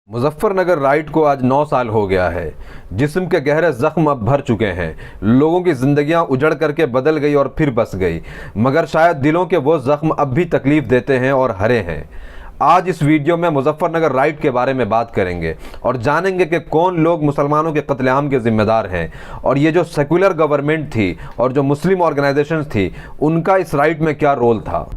Muzaffarnagar ride को आज 9 साल हो गया है। जिस्म के गहरे जख्म अब भर चुके हैं। लोगों की जिंदगियां उजड़ करके बदल गई और फिर बस गई, मगर शायद दिलों के वो जख्म अब भी तकलीफ देते हैं और हरे हैं। आज इस वीडियो में मुजफ्फरनगर राइड के बारे में बात करेंगे और जानेंगे कि कौन लोग मुसलमानों के कत्लेआम के जिम्मेदार हैं और ये जो सेकुलर गवर्नमेंट थी और जो मुस्लिम ऑर्गेनाइजेशंस थी, उनका इस राइड में क्या रोल था।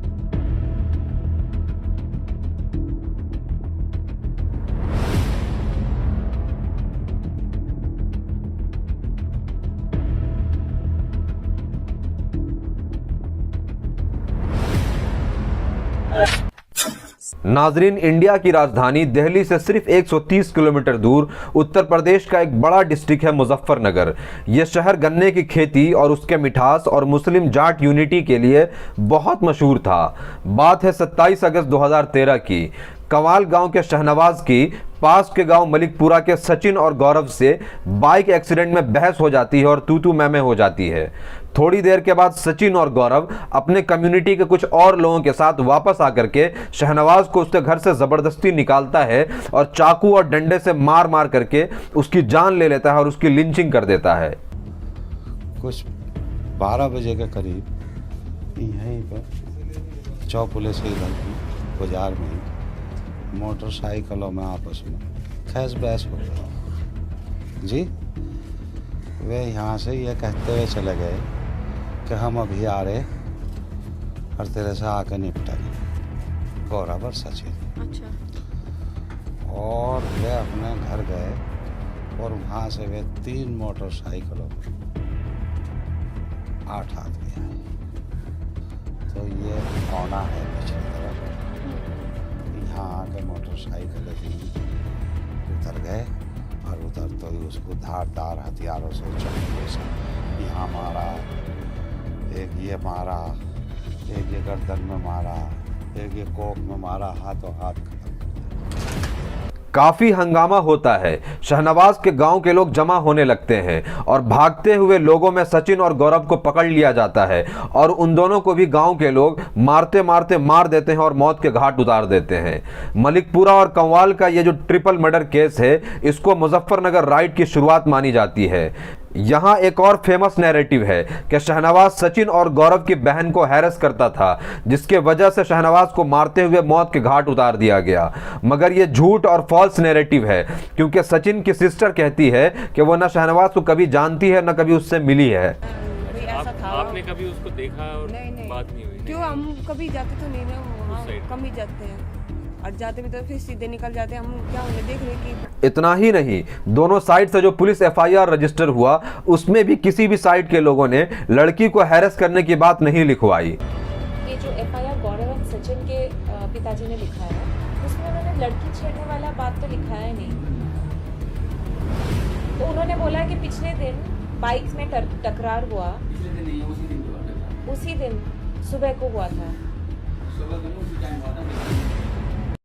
नाजरीन, इंडिया की राजधानी दिल्ली से सिर्फ 130 किलोमीटर दूर उत्तर प्रदेश का एक बड़ा डिस्ट्रिक्ट है मुजफ्फरनगर। यह शहर गन्ने की खेती और उसके मिठास और मुस्लिम जाट यूनिटी के लिए बहुत मशहूर था। बात है 27 अगस्त 2013 की। कवाल गांव के शहनवाज की पास के गांव मलिकपुरा के सचिन और गौरव से बाइक एक्सीडेंट में बहस हो जाती है और तू तू मैं हो जाती है। थोड़ी देर के बाद सचिन और गौरव अपने कम्युनिटी के कुछ और लोगों के साथ वापस आकर के शहनवाज को उसके घर से जबरदस्ती निकालता है और चाकू और डंडे से मार मार करके उसकी जान ले लेता है और उसकी लिंचिंग कर देता है। कुछ 12 बजे के करीब यहीं पर चौक पुलिस के इधर बाजार में ही मोटरसाइकिलों में आपस में खैस बहस हो गई जी। वे यहाँ से ये कहते हुए चले गए कि हम अभी आ रहे और तेरे से आके निपटेंगे, गौरव और सचिन। अच्छा। और वे अपने घर गए और वहाँ से वे 3 मोटरसाइकिलों में 8 आदमी आए। तो ये कोना है पिछली तरफ, यहाँ आके मोटरसाइकिल उतर गए और उतर तो ही उसको धारदार हथियारों से चाकू से यहाँ मारा, एक ये मारा, एक ये गर्दन में मारा, एक ये कोख में मारा, हाथों हाथ खत्म कर दिया। काफी हंगामा होता है। शहनवाज के गांव के लोग जमा होने लगते हैं और भागते हुए लोगों में सचिन और गौरव को पकड़ लिया जाता है और उन दोनों को भी गांव के लोग मारते मारते मार देते हैं और मौत के घाट उतार देते हैं। मलिकपुरा और कंवाल का ये जो ट्रिपल मर्डर केस है, इसको मुजफ्फरनगर राइड की शुरुआत मानी जाती है। यहाँ एक और फेमस नैरेटिव है कि शहनवाज सचिन और गौरव की बहन को हैरेस करता था, जिसके वजह से शहनवाज को मारते हुए मौत के घाट उतार दिया गया। मगर यह झूठ और फॉल्स नैरेटिव है, क्योंकि सचिन की सिस्टर कहती है कि वो न शहनवाज को कभी जानती है न कभी उससे मिली है। आपने कभी उसको देखा और नहीं। बात नहीं हुई? क्यों, हम कभी जाते तो नहीं ना, वहाँ कम ही जाते हैं और जाते भी तो फिर सीधे निकल जाते हैं। हम क्या उन्हें देख रहे कि इतना ही नहीं, दोनों साइड से जो पुलिस FIR रजिस्टर हुआ, उसमें भी किसी भी साइड के लोगों ने लड़की को हैरेस करने की बात नहीं लिखवाई। ये जो FIR गौरव और सचिन के पिताजी ने लिखा है, उसमें उन्होंने लड़की छेड़ने वाला बात तो लिखाया नहीं। तो उन्होंने बोला कि पिछले दिन बाइक में टकरार हुआ, उसी दिन सुबह को हुआ था।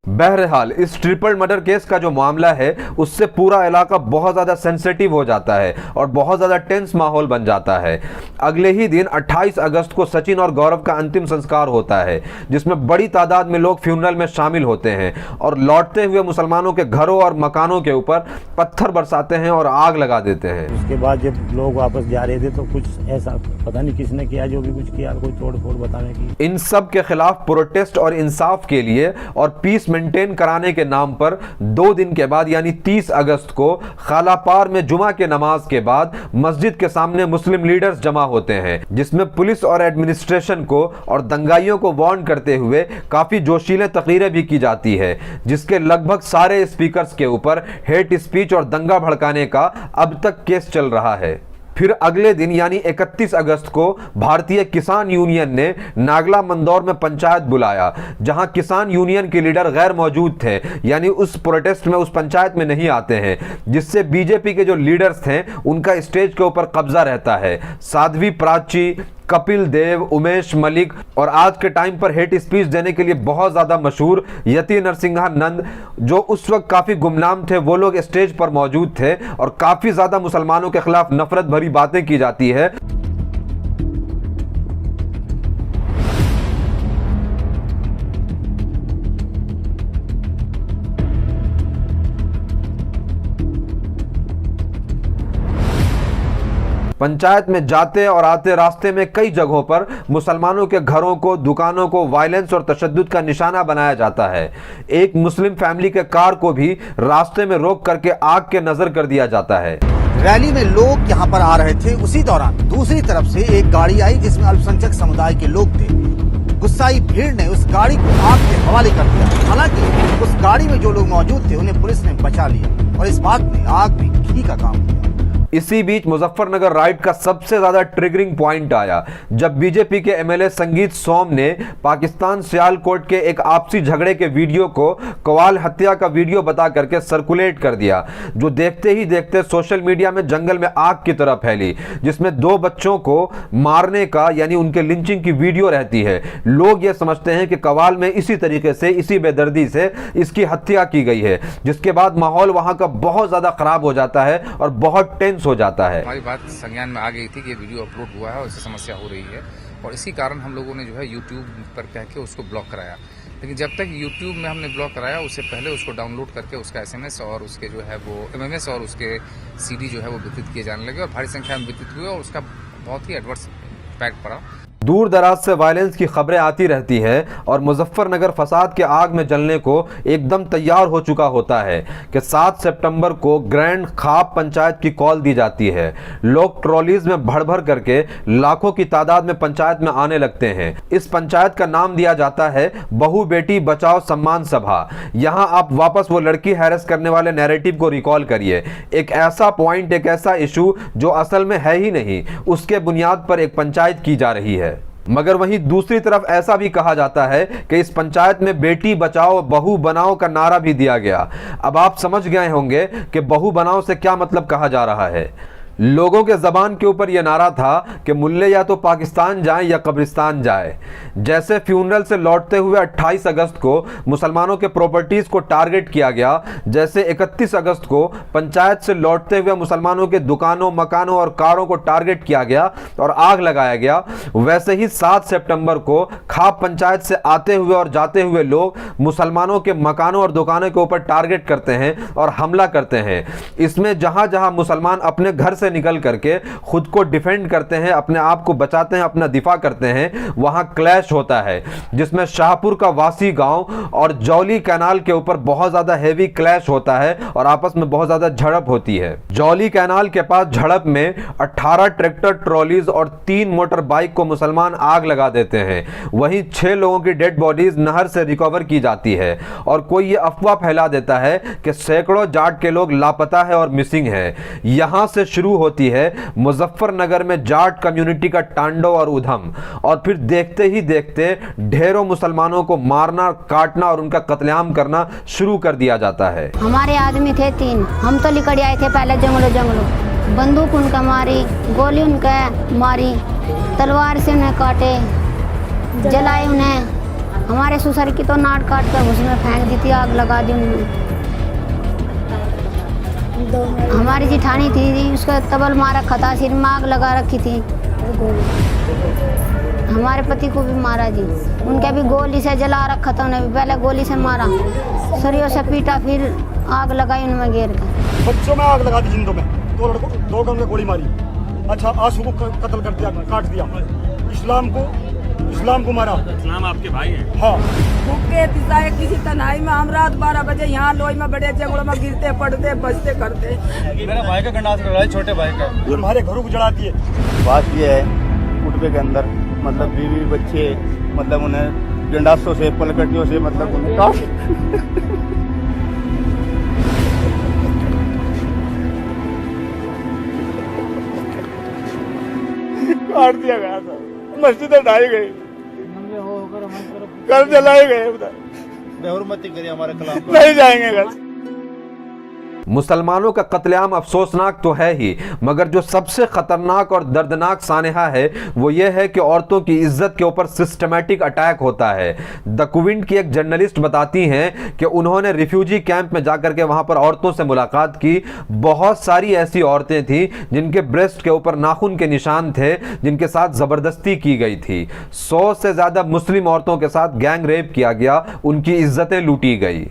बहरहाल इस ट्रिपल मर्डर केस का जो मामला है, उससे पूरा इलाका बहुत ज़्यादा सेंसिटिव हो जाता है और बहुत ज़्यादा टेंस माहौल बन जाता है। अगले ही दिन 28 अगस्त को सचिन और गौरव का अंतिम संस्कार होता है, जिसमें बड़ी तादाद में लोग फ्यूनरल में शामिल होते हैं और लौटते हुए मुसलमानों के घरों और मकानों के ऊपर पत्थर बरसाते हैं और आग लगा देते हैं। उसके बाद जब लोग वापस जा रहे थे तो कुछ ऐसा पता नहीं किसने किया, जो भी कुछ किया, कोई तोड़ फोड़ बताने की। इन सब के खिलाफ प्रोटेस्ट और इंसाफ के लिए और पीस मेंटेन कराने के नाम पर 2 दिन के बाद यानी 30 अगस्त को खालापार में जुमा के नमाज के बाद मस्जिद के सामने मुस्लिम लीडर्स जमा होते हैं, जिसमें पुलिस और एडमिनिस्ट्रेशन को और दंगाइयों को वार्न करते हुए काफी जोशीले तकरीरें भी की जाती है, जिसके लगभग सारे स्पीकर्स के ऊपर हेट स्पीच और दंगा भड़काने का अब तक केस चल रहा है। फिर अगले दिन यानी 31 अगस्त को भारतीय किसान यूनियन ने नागला मंदौर में पंचायत बुलाया, जहां किसान यूनियन के लीडर गैर मौजूद थे, यानी उस प्रोटेस्ट में, उस पंचायत में नहीं आते हैं, जिससे बीजेपी के जो लीडर्स थे उनका स्टेज के ऊपर कब्जा रहता है। साध्वी प्राची, कपिल देव, उमेश मलिक और आज के टाइम पर हेट स्पीच देने के लिए बहुत ज़्यादा मशहूर यति नरसिंहा नंद, जो उस वक्त काफ़ी गुमनाम थे, वो लोग स्टेज पर मौजूद थे और काफ़ी ज़्यादा मुसलमानों के खिलाफ नफरत भरी बातें की जाती है। पंचायत में जाते और आते रास्ते में कई जगहों पर मुसलमानों के घरों को, दुकानों को वायलेंस और तशद्दुद का निशाना बनाया जाता है। एक मुस्लिम फैमिली के कार को भी रास्ते में रोक करके आग के नजर कर दिया जाता है। रैली में लोग यहां पर आ रहे थे, उसी दौरान दूसरी तरफ से एक गाड़ी आई जिसमें अल्पसंख्यक समुदाय के लोग थे। गुस्साई भीड़ ने उस गाड़ी को आग के हवाले कर दिया। हालांकि उस गाड़ी में जो लोग मौजूद थे उन्हें पुलिस ने बचा लिया और इस बात में आग भी घी का काम किया। इसी बीच मुजफ्फरनगर राइट का सबसे ज्यादा ट्रिगरिंग पॉइंट आया जब बीजेपी के एमएलए संगीत सोम ने पाकिस्तान सियालकोट के एक आपसी झगड़े के वीडियो को कवाल हत्या का वीडियो बता करके सर्कुलेट कर दिया, जो देखते ही देखते सोशल मीडिया में जंगल में आग की तरह फैली, जिसमें 2 बच्चों को मारने का यानी उनके लिंचिंग की वीडियो रहती है। लोग ये समझते हैं कि कवाल में इसी तरीके से, इसी बेदर्दी से इसकी हत्या की गई है, जिसके बाद माहौल वहां का बहुत ज्यादा खराब हो जाता है और बहुत टेंस हो जाता है। हमारी बात संज्ञान में आ गई थी कि ये वीडियो अपलोड हुआ है और इससे समस्या हो रही है और इसी कारण हम लोगों ने जो है YouTube पर कह के उसको ब्लॉक कराया। लेकिन जब तक YouTube में हमने ब्लॉक कराया उससे पहले उसको डाउनलोड करके उसका SMS और उसके जो है वो MMS और उसके CD जो है वो वितरित किए जाने लगे और भारी संख्या में वितरित हुए और उसका बहुत ही एडवर्स इम्पैक्ट पड़ा। दूर दराज से वायलेंस की खबरें आती रहती हैं और मुजफ्फरनगर फसाद के आग में जलने को एकदम तैयार हो चुका होता है कि 7 सितंबर को ग्रैंड खाप पंचायत की कॉल दी जाती है। लोग ट्रॉलीज में भर भर करके लाखों की तादाद में पंचायत में आने लगते हैं। इस पंचायत का नाम दिया जाता है बहू बेटी बचाओ सम्मान सभा। यहाँ आप वापस वो लड़की हैरेस करने वाले नैरेटिव को रिकॉल करिए। एक ऐसा पॉइंट, एक ऐसा इशू जो असल में है ही नहीं, उसके बुनियाद पर एक पंचायत की जा रही है। मगर वहीं दूसरी तरफ ऐसा भी कहा जाता है कि इस पंचायत में बेटी बचाओ बहू बनाओ का नारा भी दिया गया। अब आप समझ गए होंगे कि बहू बनाओ से क्या मतलब कहा जा रहा है। लोगों के जबान के ऊपर यह नारा था कि मुल्ले या तो पाकिस्तान जाएं या कब्रिस्तान जाए। जैसे फ्यूनरल से लौटते हुए 28 अगस्त को मुसलमानों के प्रॉपर्टीज को टारगेट किया गया, जैसे 31 अगस्त को पंचायत से लौटते हुए मुसलमानों के दुकानों, मकानों और कारों को टारगेट किया गया और आग लगाया गया, वैसे ही 7 सितंबर को खाप पंचायत से आते हुए और जाते हुए लोग मुसलमानों के मकानों और दुकानों के ऊपर टारगेट करते हैं और हमला करते हैं। इसमें जहां जहां मुसलमान अपने घर से निकल करके खुद को डिफेंड करते हैं, अपने आप को बचाते हैं, अपना दिफा करते हैं, वहां क्लैश होता है, जिसमें शाहपुर का वासी गांव और जौली कैनाल के ऊपर बहुत ज्यादा हेवी क्लैश होता है और आपस में बहुत ज्यादा झड़प होती है। जौली कैनाल के पास झड़प में 18 ट्रैक्टर ट्रॉलीज और 3 मोटर बाइक को मुसलमान आग लगा देते हैं। वहीं 6 लोगों की डेड बॉडीज नहर से रिकवर की जाती है और कोई ये अफवाह फैला देता है कि सैकड़ों जाट के लोग लापता है और मिसिंग है। यहां से शुरू होती है मुजफ्फरनगर में जाट कम्युनिटी का तांडव और उधम, और फिर देखते ही देखते ढेरों मुसलमानों को मारना, काटना और उनका कत्लेआम करना शुरू कर दिया जाता है। हमारे आदमी थे 3, हम तो निकल आए थे पहले जंगलों, बंदूक उनका मारी, गोली उनका मारी, तलवार से उन्हें काटे, जलाए उन्हें। हमारे ससुर की तो नाट काट कर उसमें फेंक दी थी, आग लगा दी उन्होंने। हमारी जिठानी थी, उसका तबल मारा खता, सिर में आग लगा रखी थी। हमारे पति को भी मारा जी, उनके भी गोली से जला रखा था, उन्हें भी पहले गोली से मारा, सरियों से पीटा, फिर आग लगाई उनमें घेर के। बच्चों में आग लगा दी, जिंदों में 2 गन में गोली मारी। अच्छा, आंसू को कत्ल कर दिया, काट दिया। इस्लाम को मारा। इस्लाम आपके भाई हैं? हाँ। किसी तनाई में हम रात 12 बजे यहाँ लोई में बड़े जंगलों में गिरते पड़ते बचते करते। मेरे भाई का गंडास कर रहा है, छोटे भाई का, जो हमारे घरों को जलाती है। बात ये है कुटबे के अंदर मतलब बीवी बच्चे मतलब उन्हें गंडासों से, पलकटियों से मतलब उन्हें काट दिया गया था। मस्जिद ढाई गई, घर जलाए गए, बेहुरमती करिए हमारे खिलाफ, नहीं जाएंगे घर। मुसलमानों का कत्लेआम अफसोसनाक तो है ही, मगर जो सबसे खतरनाक और दर्दनाक सानेहा है वो ये है कि औरतों की इज्जत के ऊपर सिस्टमैटिक अटैक होता है। द क्विंट की एक जर्नलिस्ट बताती हैं कि उन्होंने रिफ्यूजी कैंप में जाकर के वहां पर औरतों से मुलाकात की। बहुत सारी ऐसी औरतें थी जिनके ब्रेस्ट के ऊपर नाखून के निशान थे, जिनके साथ जबरदस्ती की गई थी। 100 से ज्यादा मुस्लिम औरतों के साथ गैंग रेप किया गया, उनकी इज्जतें लूटी गई।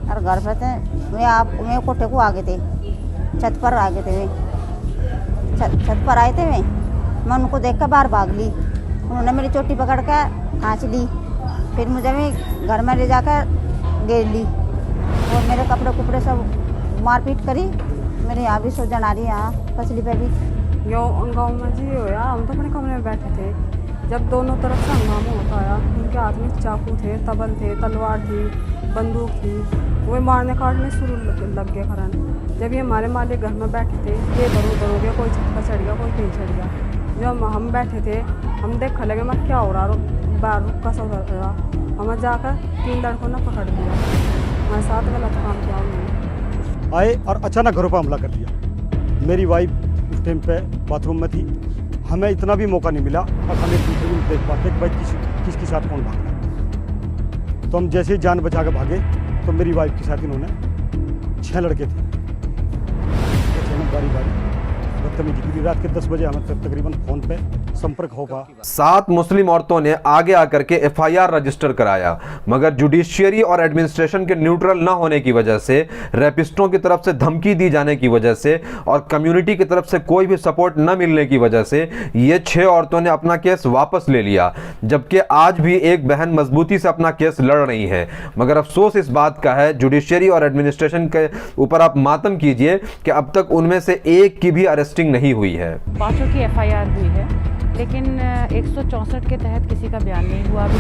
और घर पे थे, मैं कोठे को आगे थे, छत पर आ गए थे वे, छत पर आए थे वे। मैं उनको देख कर बाहर भाग ली, उन्होंने मेरी चोटी पकड़ कर खींच ली, फिर मुझे भी घर में ले जाकर घेर ली और मेरे कपड़े कुपड़े सब मारपीट करी। मेरे यहाँ भी सूजन आ रही है, यहाँ पसली पे भी। गाँव में जी होया, हम तो अपने कमरे में बैठे थे, जब दोनों तरफ से हंगामा होता आया। उनके हाथ में चाकू थे, तबल थे, तलवार थी, बंदूक थी, वो मारने काटने शुरू लग गए करन। जब ये हमारे मालिक घर में बैठे थे, ये इधर हो गया, कोई छत पर चढ़ गया, कोई कहीं चढ़ गया। जब हम बैठे थे, हम देख लगे मैं क्या हो रहा, बाहर रुका सा रहा। हमें जाकर 3 लड़कों ने पकड़ लिया, हमारे साथ गलत काम किया उन्होंने। आए और अचानक घरों पर हमला कर दिया। मेरी वाइफ उस टाइम पे बाथरूम में थी, हमें इतना भी मौका नहीं मिला और हमें दूसरे दिन देख पाते कि भाई किसके साथ कौन भाग रहा है। तो हम जैसे ही जान बचा के भागे तो मेरी वाइफ के साथ इन्होंने 6 लड़के थे, बारी बारी बदतमीजी की। रात के 10 बजे हमें तकरीबन फोन पे संपर्क हो पा। 7 मुस्लिम औरतों ने आगे आकर के FIR रजिस्टर कराया, मगर जुडिशियरी और एडमिनिस्ट्रेशन के न्यूट्रल न होने की वजह से, रैपिस्टों की तरफ से धमकी दी जाने की वजह से और कम्युनिटी की तरफ से कोई भी सपोर्ट न मिलने की वजह से ये 6 औरतों ने अपना केस वापस ले लिया। जबकि आज भी एक बहन मजबूती से अपना केस लड़ रही है। मगर अफसोस इस बात का है, जुडिशियरी और एडमिनिस्ट्रेशन के ऊपर आप मातम कीजिए कि अब तक उनमें से एक की भी अरेस्टिंग नहीं हुई है। 5 की FIR हुई है, लेकिन 164 के तहत किसी का बयान नहीं हुआ अभी।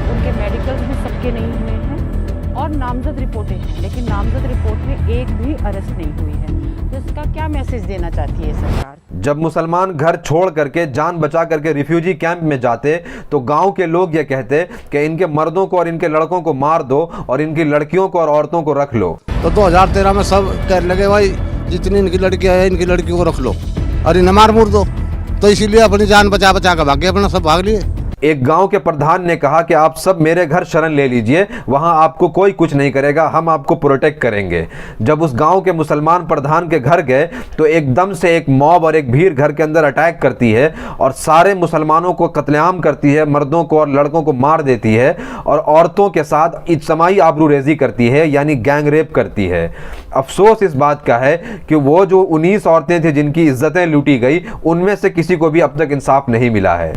उनके मेडिकल्स भी सबके नहीं हुए हैं और नामजद रिपोर्टें हैं, लेकिन नामजद रिपोर्ट में एक भी अरेस्ट नहीं हुई है। तो इसका क्या मैसेज देना चाहती है सरकार? जब मुसलमान घर छोड़ करके जान बचा करके रिफ्यूजी कैंप में जाते तो गांव के लोग ये कहते कि इनके मर्दों को और इनके लड़कों को मार दो और इनकी लड़कियों को और औरतों को रख लो। तो 2013 में सब कहने लगे भाई जितनी इनकी लड़कियां हैं इनकी लड़कियों को रख लो और इन्हें मार मुर दो। तो इसीलिए अपनी जान बचा बचा कर भागे, अपना सब भाग लिए। एक गांव के प्रधान ने कहा कि आप सब मेरे घर शरण ले लीजिए, वहां आपको कोई कुछ नहीं करेगा, हम आपको प्रोटेक्ट करेंगे। जब उस गांव के मुसलमान प्रधान के घर गए तो एकदम से एक मॉब और एक भीड़ घर के अंदर अटैक करती है और सारे मुसलमानों को कत्लेआम करती है, मर्दों को और लड़कों को मार देती है और औरतों के साथ इज्तमाई आबरूरेजी करती है, यानी गैंग रेप करती है। अफसोस इस बात का है कि वो जो 19 औरतें थी जिनकी इज्जतें लूटी गई, उनमें से किसी को भी अब तक इंसाफ नहीं मिला है।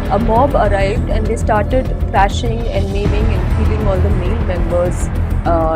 A mob arrived and they started crashing and maiming and killing all the male members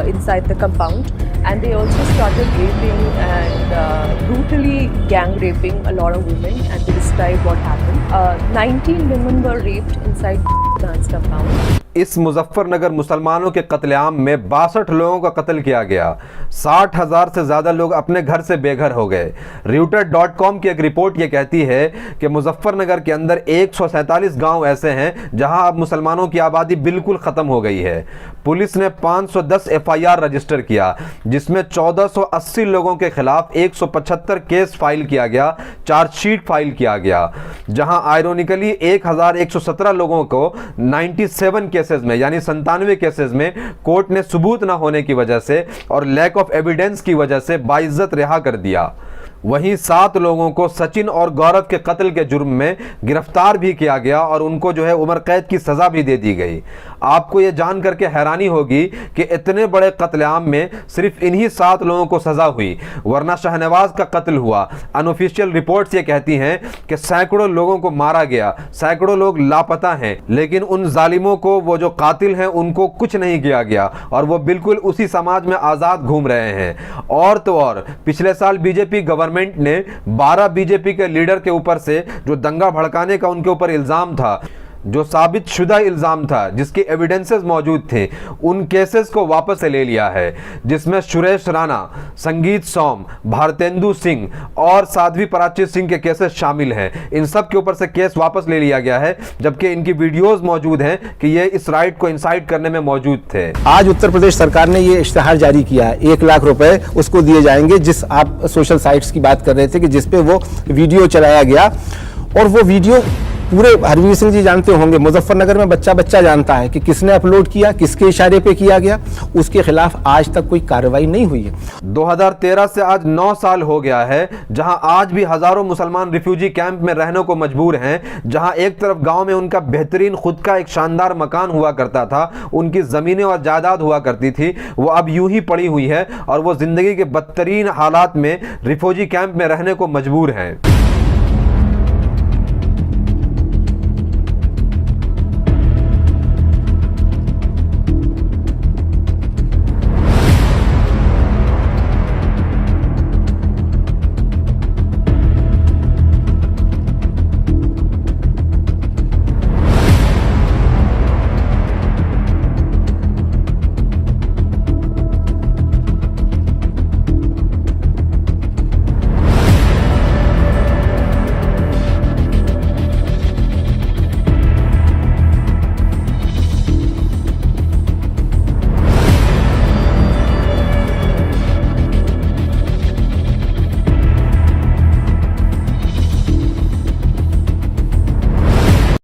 inside the compound, and they also started raping and brutally gang raping a lot of women, and they described what happened. 19 women were raped inside dance compound. इस मुजफ्फरनगर मुसलमानों के कत्लेआम में 62 लोगों का कत्ल किया गया। 60,000 से ज़्यादा लोग अपने घर से बेघर हो गए। Reuters.com की एक रिपोर्ट ये कहती है कि मुजफ्फरनगर के अंदर 147 गांव ऐसे हैं जहां अब मुसलमानों की आबादी बिल्कुल ख़त्म हो गई है। पुलिस ने 510 FIR रजिस्टर किया, जिसमें 1480 लोगों के खिलाफ 175 केस फाइल किया गया, चार्जशीट फाइल किया गया, जहां आयरोनिकली 1117 लोगों को 97 केसेस में यानी 97 केसेस में कोर्ट ने सबूत ना होने की वजह से और लैक ऑफ एविडेंस की वजह से बाइज्जत रिहा कर दिया। वहीं 7 लोगों को सचिन और गौरव के कत्ल के जुर्म में गिरफ्तार भी किया गया और उनको जो है उम्र कैद की सज़ा भी दे दी गई। आपको ये जान करके हैरानी होगी कि इतने बड़े कत्लेआम में सिर्फ इन्हीं 7 लोगों को सज़ा हुई, वरना शाहनवाज का कत्ल हुआ। अनऑफिशियल रिपोर्ट्स ये कहती हैं कि सैकड़ों लोगों को मारा गया, सैकड़ों लोग लापता हैं, लेकिन उन जालिमों को, वो जो कातिल हैं, उनको कुछ नहीं किया गया और वो बिल्कुल उसी समाज में आज़ाद घूम रहे हैं। और तो और पिछले साल बीजेपी गवर्नमेंट ने 12 बीजेपी के लीडर के ऊपर से जो दंगा भड़काने का उनके ऊपर इल्ज़ाम था, जो साबित शुदा इल्ज़ाम था, जिसके एविडेंसेस मौजूद थे, उन केसेस को वापस से ले लिया है, जिसमें सुरेश राणा, संगीत सोम, भारतेंदु सिंह और साध्वी पराचित सिंह के केसेस शामिल हैं। इन सब के ऊपर से केस वापस ले लिया गया है, जबकि इनकी वीडियोस मौजूद हैं कि ये इस राइट को इंसाइट करने में मौजूद थे। आज उत्तर प्रदेश सरकार ने ये इश्तिहार जारी किया है, 1 लाख रुपए उसको दिए जाएंगे, जिस आप सोशल साइट्स की बात कर रहे थे कि जिसपे वो वीडियो चलाया गया और वो वीडियो पूरे हरवीर सिंह जी जानते होंगे, मुजफ्फरनगर में बच्चा बच्चा जानता है कि किसने अपलोड किया, किसके इशारे पे किया गया, उसके खिलाफ आज तक कोई कार्रवाई नहीं हुई है। 2013 से आज 9 साल हो गया है, जहां आज भी हजारों मुसलमान रिफ्यूजी कैंप में रहने को मजबूर हैं। जहां एक तरफ गांव में उनका बेहतरीन खुद का एक शानदार मकान हुआ करता था, उनकी जमीनें और जायदाद हुआ करती थी, वो अब यूं ही पड़ी हुई है और वो जिंदगी के बदतरीन हालात में रिफ्यूजी कैंप में रहने को मजबूर हैं।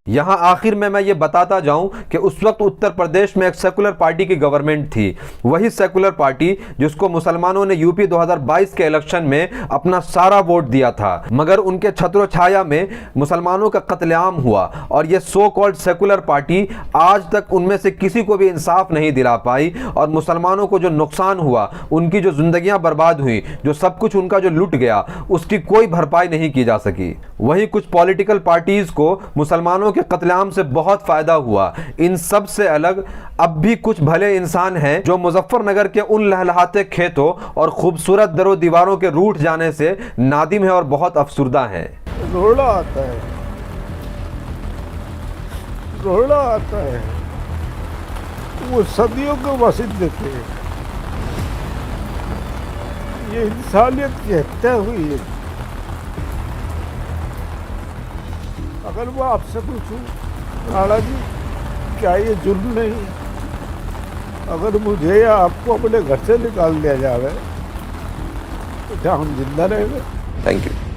यहां आखिर में मैं ये बताता जाऊं कि उस वक्त उत्तर प्रदेश में एक सेकुलर पार्टी की गवर्नमेंट थी। वही सेकुलर पार्टी जिसको मुसलमानों ने यूपी 2022 के इलेक्शन में अपना सारा वोट दिया था, मगर उनके छत्रो छाया में मुसलमानों का कत्लेआम हुआ और ये सो कॉल्ड सेकुलर पार्टी आज तक उनमें से किसी को भी इंसाफ नहीं दिला पाई और मुसलमानों को जो नुकसान हुआ, उनकी जो जिंदगियां बर्बाद हुई, जो सब कुछ उनका जो लुट गया, उसकी कोई भरपाई नहीं की जा सकी। वहीं कुछ पॉलिटिकल पार्टीज को मुसलमानों के कत्लेआम से बहुत फायदा हुआ। इन सब से अलग अब भी कुछ भले इंसान हैं जो मुजफ्फरनगर के उन लहलहाते खेतों और खूबसूरत दरो दीवारों के रूठ जाने से नादिम है और बहुत अफसुर्दा हैं। रोड़ा आता है, रोड़ा आता है। वो सदियों के वसीले थे। ये इंसानियत की हत्या हुई है। अगर वो आपसे पूछूं, राणा जी, क्या ये जुर्म नहीं है? अगर मुझे या आपको अपने घर से निकाल दिया जाए तो क्या हम जिंदा रहेंगे? Thank you.